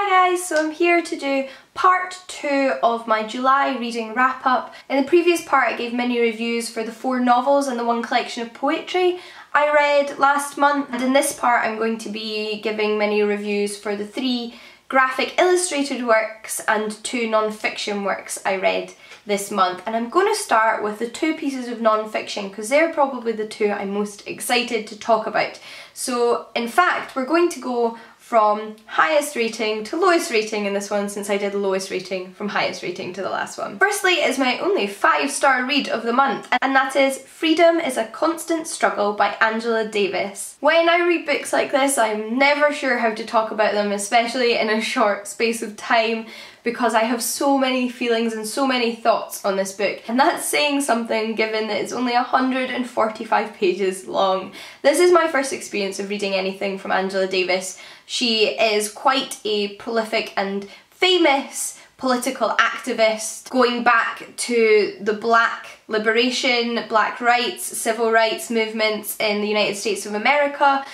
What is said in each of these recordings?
Hi guys, so I'm here to do part 2 of my July reading wrap up. In the previous part I gave mini reviews for the 4 novels and the 1 collection of poetry I read last month, and in this part I'm going to be giving mini reviews for the 3 graphic illustrated works and 2 non-fiction works I read this month. And I'm going to start with the 2 pieces of non-fiction because they're probably the 2 I'm most excited to talk about. So in fact we're going to go from highest rating to lowest rating in this one, since I did lowest rating from highest rating to the last one. Firstly is my only 5-star read of the month, and that is Freedom is a Constant Struggle by Angela Davis. When I read books like this, I'm never sure how to talk about them, especially in a short space of time, because I have so many feelings and so many thoughts on this book, and that's saying something given that it's only 145 pages long. This is my first experience of reading anything from Angela Davis. She is quite a prolific and famous political activist, going back to the Black liberation, Black rights, civil rights movements in the United States of America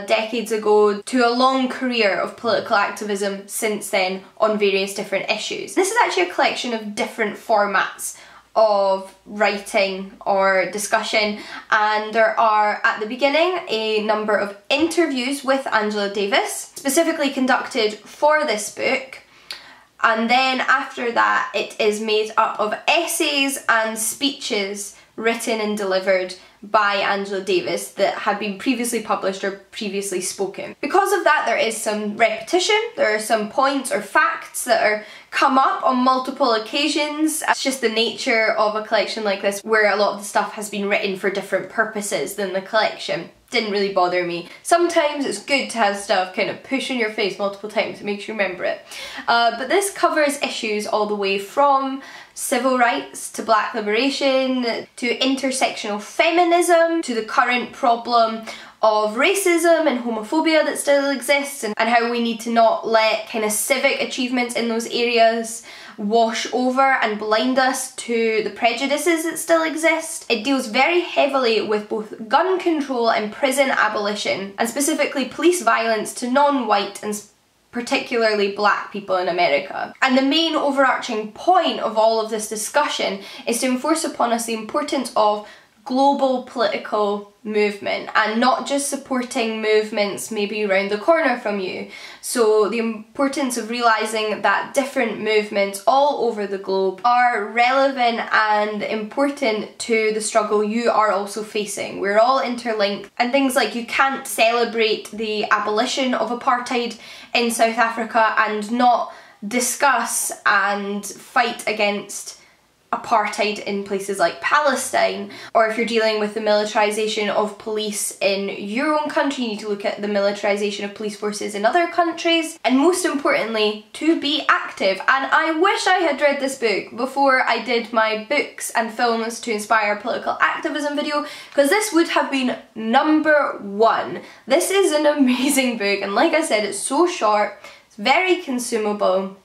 decades ago, to a long career of political activism since then on various different issues. This is actually a collection of different formats of writing or discussion, and there are at the beginning a number of interviews with Angela Davis specifically conducted for this book, and then after that it is made up of essays and speeches written and delivered by Angela Davis that have been previously published or previously spoken. Because of that, there is some repetition, there are some points or facts that are come up on multiple occasions. It's just the nature of a collection like this, where a lot of the stuff has been written for different purposes than the collection. Didn't really bother me. Sometimes it's good to have stuff kind of push in your face multiple times to make you remember it. But this covers issues all the way from civil rights to Black liberation to intersectional feminism to the current problem of racism and homophobia that still exists, and how we need to not let kind of civic achievements in those areas wash over and blind us to the prejudices that still exist. It deals very heavily with both gun control and prison abolition, and specifically police violence to non-white and particularly Black people in America. And the main overarching point of all of this discussion is to enforce upon us the importance of global political movement, and not just supporting movements maybe around the corner from you. So the importance of realising that different movements all over the globe are relevant and important to the struggle you are also facing. We're all interlinked, and things like you can't celebrate the abolition of apartheid in South Africa and not discuss and fight against apartheid in places like Palestine. Or if you're dealing with the militarisation of police in your own country, you need to look at the militarisation of police forces in other countries, and most importantly, to be active. And I wish I had read this book before I did my books and films to inspire political activism video, because this would have been number 1. This is an amazing book, and like I said, it's so short, it's very consumable.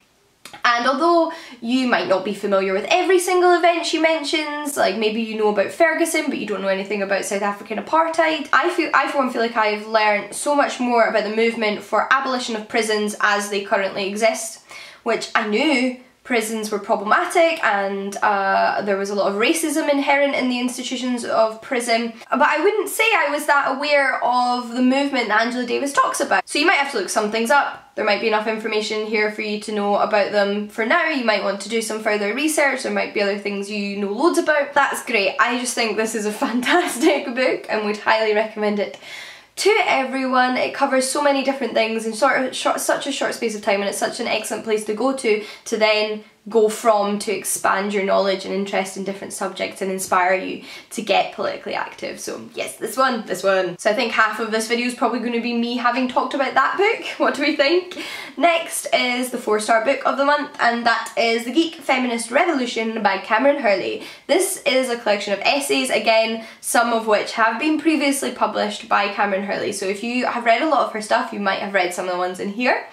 And although you might not be familiar with every single event she mentions, like maybe you know about Ferguson but you don't know anything about South African apartheid, I for one feel like I've learned so much more about the movement for abolition of prisons as they currently exist, which I knew prisons were problematic, and there was a lot of racism inherent in the institutions of prison, but I wouldn't say I was that aware of the movement that Angela Davis talks about. So you might have to look some things up. There might be enough information here for you to know about them for now. You might want to do some further research, there might be other things you know loads about. That's great. I just think this is a fantastic book and would highly recommend it to everyone. It covers so many different things in such a short space of time, and it's such an excellent place to go to then go from to expand your knowledge and interest in different subjects and inspire you to get politically active. So yes, this one. So I think half of this video is probably going to be me having talked about that book. What do we think? Next is the 4-star book of the month, and that is The Geek, Feminist Revolution by Cameron Hurley. This is a collection of essays, again, some of which have been previously published by Cameron Hurley. So if you have read a lot of her stuff, you might have read some of the ones in here.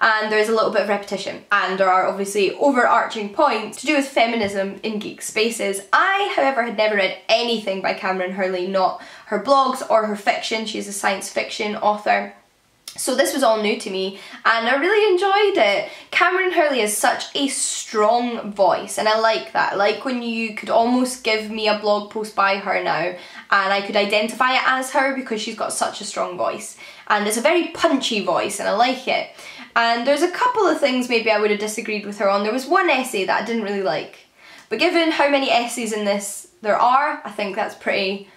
And there's a little bit of repetition, and there are obviously overarching points to do with feminism in geek spaces. I, however, had never read anything by Cameron Hurley, not her blogs or her fiction. She's a science fiction author. So this was all new to me and I really enjoyed it. Cameron Hurley has such a strong voice and I like that. I like when you could almost give me a blog post by her now and I could identify it as her because she's got such a strong voice. And it's a very punchy voice and I like it. And there's a couple of things maybe I would have disagreed with her on. There was one essay that I didn't really like. But given how many essays in this there are, I think that's pretty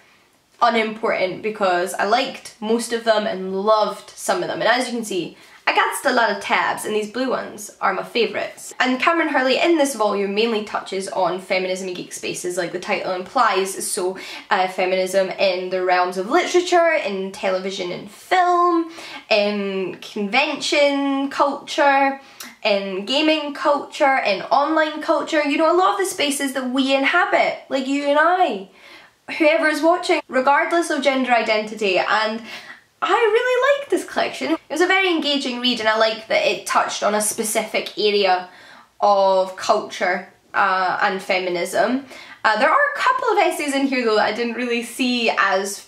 unimportant because I liked most of them and loved some of them. And as you can see, I got a lot of tabs and these blue ones are my favourites. And Cameron Hurley in this volume mainly touches on feminism in geek spaces like the title implies, so feminism in the realms of literature, in television and film, in convention culture, in gaming culture, in online culture, you know, a lot of the spaces that we inhabit, like you and I, whoever is watching, regardless of gender identity. And I really liked this collection. It was a very engaging read and I like that it touched on a specific area of culture and feminism. There are a couple of essays in here though that I didn't really see as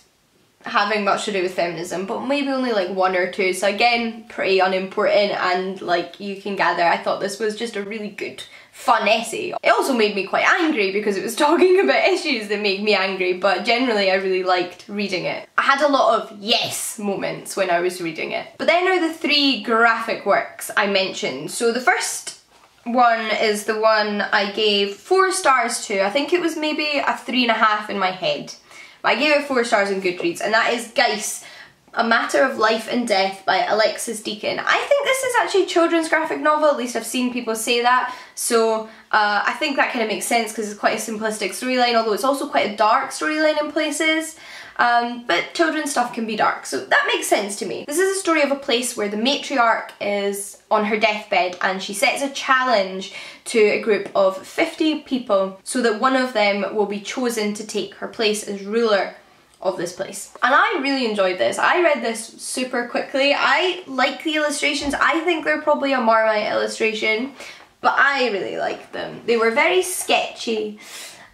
having much to do with feminism, but maybe only like one or two, so again pretty unimportant. And like you can gather, I thought this was just a really good fun essay. It also made me quite angry because it was talking about issues that make me angry, but generally I really liked reading it. I had a lot of yes moments when I was reading it. But then are the three graphic works I mentioned. So the first one is the one I gave 4 stars to. I think it was maybe a 3.5 in my head. But I gave it 4 stars on Goodreads, and that is Geese, A Matter of Life and Death by Alexis Deakin. I think this is actually a children's graphic novel, at least I've seen people say that, so I think that kind of makes sense because it's quite a simplistic storyline, although it's also quite a dark storyline in places. But children's stuff can be dark, so that makes sense to me. This is a story of a place where the matriarch is on her deathbed and she sets a challenge to a group of 50 people so that one of them will be chosen to take her place as ruler of this place. And I really enjoyed this. I read this super quickly. I like the illustrations. I think they're probably a Marmite illustration, but I really liked them. They were very sketchy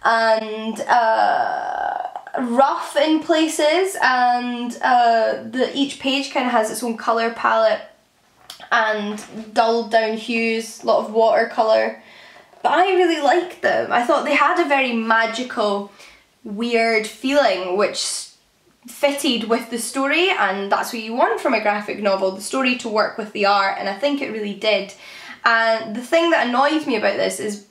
and rough in places, and each page kind of has its own colour palette and dulled down hues, a lot of watercolour. But I really liked them. I thought they had a very magical, weird feeling which fitted with the story, and that's what you want from a graphic novel, the story to work with the art, and I think it really did. And the thing that annoys me about this is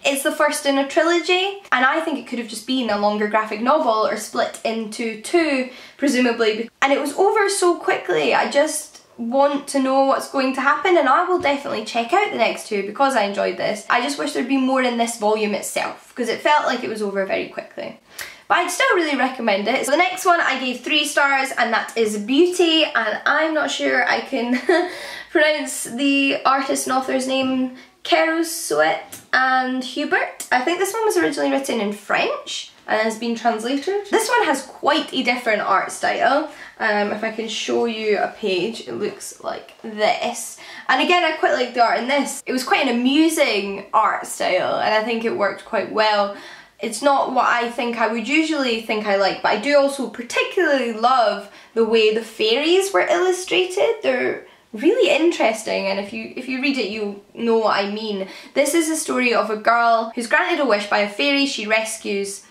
it's the first in a trilogy, and I think it could have just been a longer graphic novel or split into 2, presumably, and it was over so quickly. I just want to know what's going to happen, and I will definitely check out the next 2 because I enjoyed this. I just wish there'd be more in this volume itself because it felt like it was over very quickly. But I'd still really recommend it. So the next one I gave 3 stars, and that is Beauty, and I'm not sure I can pronounce the artist and author's name, Kerousuet and Hubert. I think this one was originally written in French and has been translated. This one has quite a different art style. If I can show you a page, it looks like this. And again, I quite like the art in this. It was quite an amusing art style and I think it worked quite well. It's not what I think I would usually think I like, but I do also particularly love the way the fairies were illustrated. They're really interesting, and if you read it you'll know what I mean. This is a story of a girl who's granted a wish by a fairy she rescues,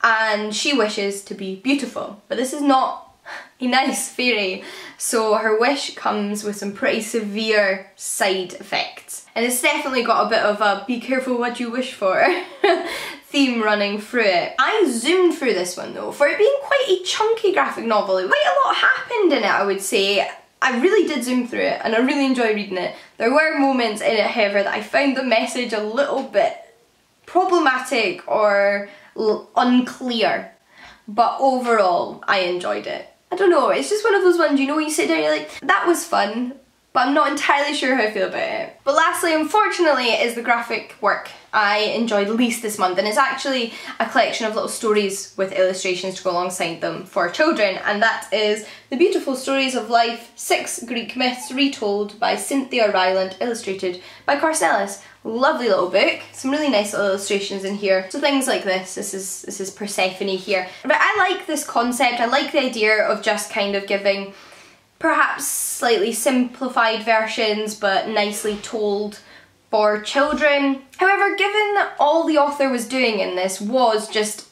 and she wishes to be beautiful. But this is not a nice fairy, so her wish comes with some pretty severe side effects. And it's definitely got a bit of a be careful what you wish for theme running through it. I zoomed through this one though, for it being quite a chunky graphic novel. Quite a lot happened in it, I would say. I really did zoom through it and I really enjoyed reading it. There were moments in it, however, that I found the message a little bit problematic or unclear, but overall I enjoyed it. I don't know, it's just one of those ones, you know, you sit there and you're like, that was fun, but I'm not entirely sure how I feel about it. But lastly, unfortunately, is the graphic work I enjoyed least this month, and it's actually a collection of little stories with illustrations to go alongside them for children, and that is The Beautiful Stories of Life, 6 Greek Myths Retold by Cynthia Ryland, illustrated by Carcellis. Lovely little book, some really nice little illustrations in here. So things like this is Persephone here. But I like this concept, I like the idea of just kind of giving perhaps slightly simplified versions but nicely told for children. However, given that all the author was doing in this was just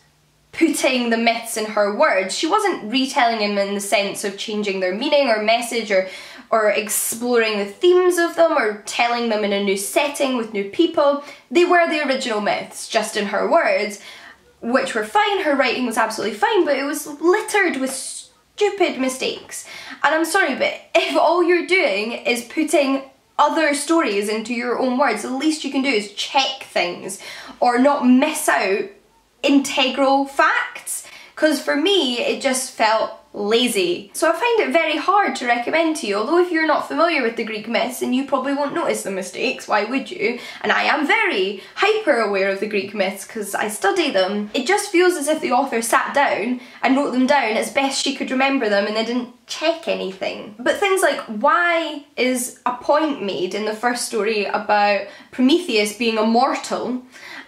putting the myths in her words, she wasn't retelling them in the sense of changing their meaning or message or exploring the themes of them or telling them in a new setting with new people. They were the original myths, just in her words, which were fine. Her writing was absolutely fine, but it was littered with stupid mistakes. And I'm sorry, but if all you're doing is putting other stories into your own words, the least you can do is check things or not miss out integral facts, because for me it just felt lazy. So I find it very hard to recommend to you, although if you're not familiar with the Greek myths, then you probably won't notice the mistakes, why would you? And I am very hyper aware of the Greek myths because I study them. It just feels as if the author sat down and wrote them down as best she could remember them and they didn't check anything. But things like, why is a point made in the first story about Prometheus being immortal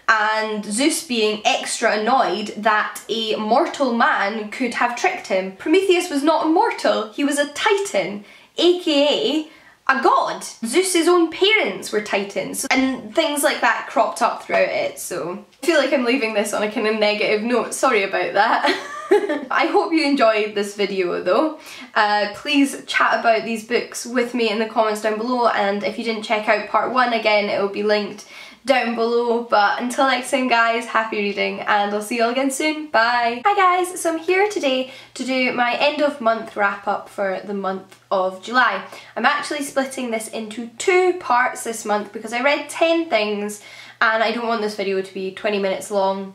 and Zeus being extra annoyed that a mortal man could have tricked him? Prometheus was not immortal, he was a titan, aka a god. Zeus's own parents were titans, and things like that cropped up throughout it, so I feel like I'm leaving this on a kind of negative note, sorry about that. I hope you enjoyed this video though. Please chat about these books with me in the comments down below, and if you didn't check out part 1, again it will be linked down below. But until next time guys, happy reading and I'll see you all again soon. Bye! Hi guys, so I'm here today to do my end of month wrap up for the month of July. I'm actually splitting this into 2 parts this month because I read 10 things and I don't want this video to be 20 minutes long.